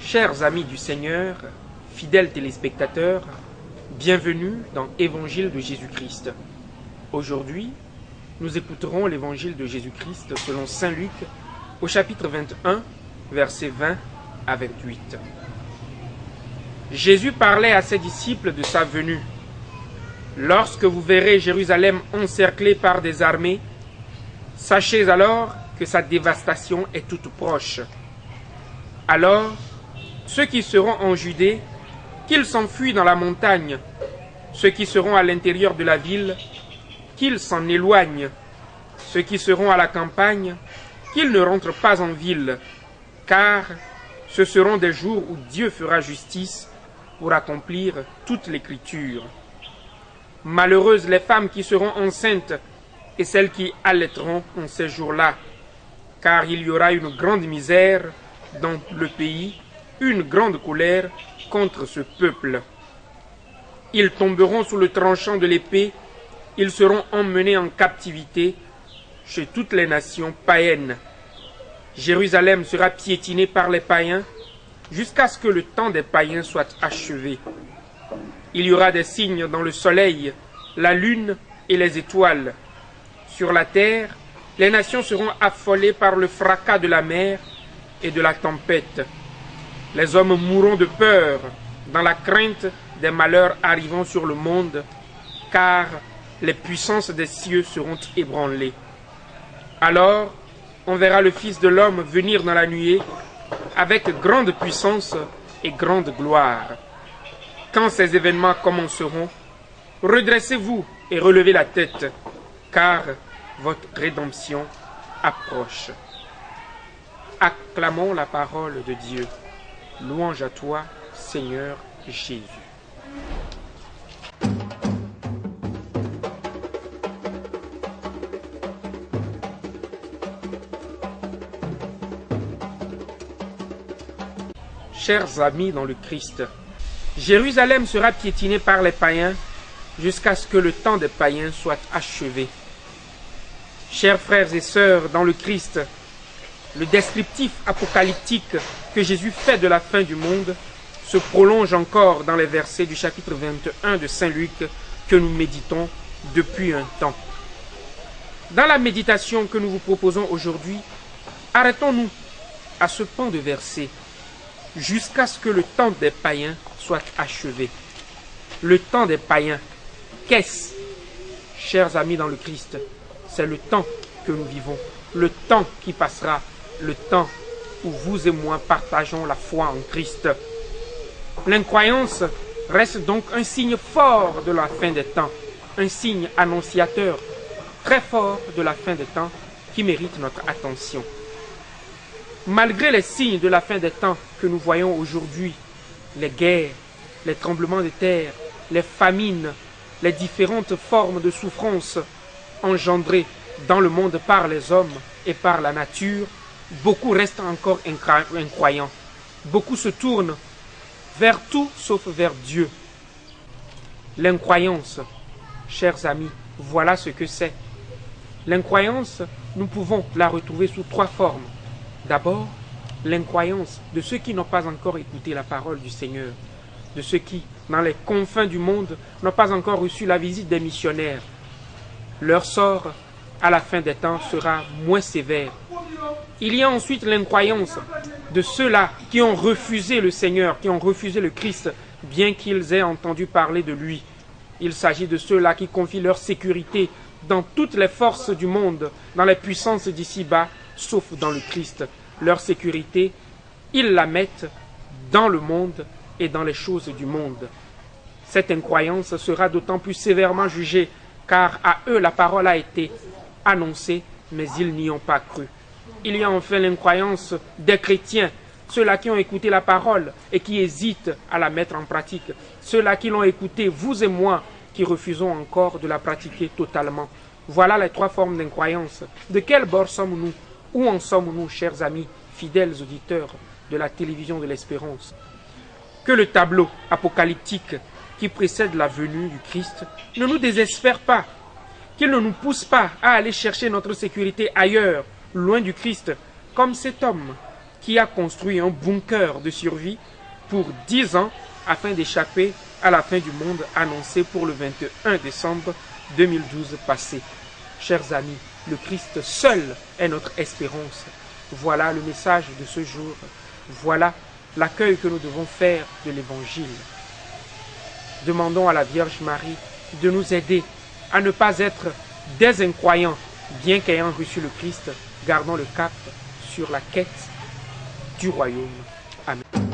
Chers amis du Seigneur, fidèles téléspectateurs, bienvenue dans Évangile de Jésus-Christ. Aujourd'hui, nous écouterons l'Évangile de Jésus-Christ selon Saint Luc au chapitre 21, versets 20 à 28. Jésus parlait à ses disciples de sa venue. Lorsque vous verrez Jérusalem encerclée par des armées, sachez alors que sa dévastation est toute proche. Alors, ceux qui seront en Judée, qu'ils s'enfuient dans la montagne. Ceux qui seront à l'intérieur de la ville, qu'ils s'en éloignent. Ceux qui seront à la campagne, qu'ils ne rentrent pas en ville, car ce seront des jours où Dieu fera justice pour accomplir toute l'écriture. Malheureuses les femmes qui seront enceintes et celles qui allaiteront en ces jours-là, car il y aura une grande misère dans le pays, une grande colère contre ce peuple. Ils tomberont sous le tranchant de l'épée, ils seront emmenés en captivité chez toutes les nations païennes. Jérusalem sera piétinée par les païens jusqu'à ce que le temps des païens soit achevé. Il y aura des signes dans le soleil, la lune et les étoiles. Sur la terre, les nations seront affolées par le fracas de la mer et de la tempête. Les hommes mourront de peur dans la crainte des malheurs arrivant sur le monde, car les puissances des cieux seront ébranlées. Alors, on verra le Fils de l'homme venir dans la nuée avec grande puissance et grande gloire. Quand ces événements commenceront, redressez-vous et relevez la tête, car votre rédemption approche. Acclamons la parole de Dieu. Louange à toi, Seigneur Jésus. Chers amis dans le Christ, Jérusalem sera piétinée par les païens jusqu'à ce que le temps des païens soit achevé. Chers frères et sœurs dans le Christ, le descriptif apocalyptique que Jésus fait de la fin du monde se prolonge encore dans les versets du chapitre 21 de Saint Luc que nous méditons depuis un temps. Dans la méditation que nous vous proposons aujourd'hui, arrêtons-nous à ce pan de versets jusqu'à ce que le temps des païens soit achevé. Le temps des païens, qu'est-ce? Chers amis dans le Christ, c'est le temps que nous vivons, le temps qui passera, le temps où vous et moi partageons la foi en Christ. L'incroyance reste donc un signe fort de la fin des temps, un signe annonciateur très fort de la fin des temps qui mérite notre attention. Malgré les signes de la fin des temps que nous voyons aujourd'hui, les guerres, les tremblements de terre, les famines, les différentes formes de souffrance engendrées dans le monde par les hommes et par la nature, beaucoup restent encore incroyants. Beaucoup se tournent vers tout sauf vers Dieu. L'incroyance, chers amis, voilà ce que c'est. L'incroyance, nous pouvons la retrouver sous trois formes. D'abord, l'incroyance de ceux qui n'ont pas encore écouté la parole du Seigneur, de ceux qui, dans les confins du monde, n'ont pas encore reçu la visite des missionnaires. Leur sort, à la fin des temps, sera moins sévère. Il y a ensuite l'incroyance de ceux-là qui ont refusé le Seigneur, qui ont refusé le Christ, bien qu'ils aient entendu parler de lui. Il s'agit de ceux-là qui confient leur sécurité dans toutes les forces du monde, dans les puissances d'ici-bas, sauf dans le Christ. Leur sécurité, ils la mettent dans le monde et dans les choses du monde. Cette incroyance sera d'autant plus sévèrement jugée, car à eux la parole a été annoncée, mais ils n'y ont pas cru. Il y a enfin l'incroyance des chrétiens, ceux-là qui ont écouté la parole et qui hésitent à la mettre en pratique, ceux-là qui l'ont écoutée, vous et moi, qui refusons encore de la pratiquer totalement. Voilà les trois formes d'incroyance. De quel bord sommes-nous? Où en sommes-nous, chers amis, fidèles auditeurs de la télévision de l'Espérance? Que le tableau apocalyptique qui précède la venue du Christ ne nous désespère pas, qu'il ne nous pousse pas à aller chercher notre sécurité ailleurs, loin du Christ, comme cet homme qui a construit un bunker de survie pour 10 ans afin d'échapper à la fin du monde annoncée pour le 21 décembre 2012 passé. Chers amis, le Christ seul est notre espérance. Voilà le message de ce jour. Voilà l'accueil que nous devons faire de l'Évangile. Demandons à la Vierge Marie de nous aider à ne pas être des incroyants, bien qu'ayant reçu le Christ, gardons le cap sur la quête du royaume. Amen.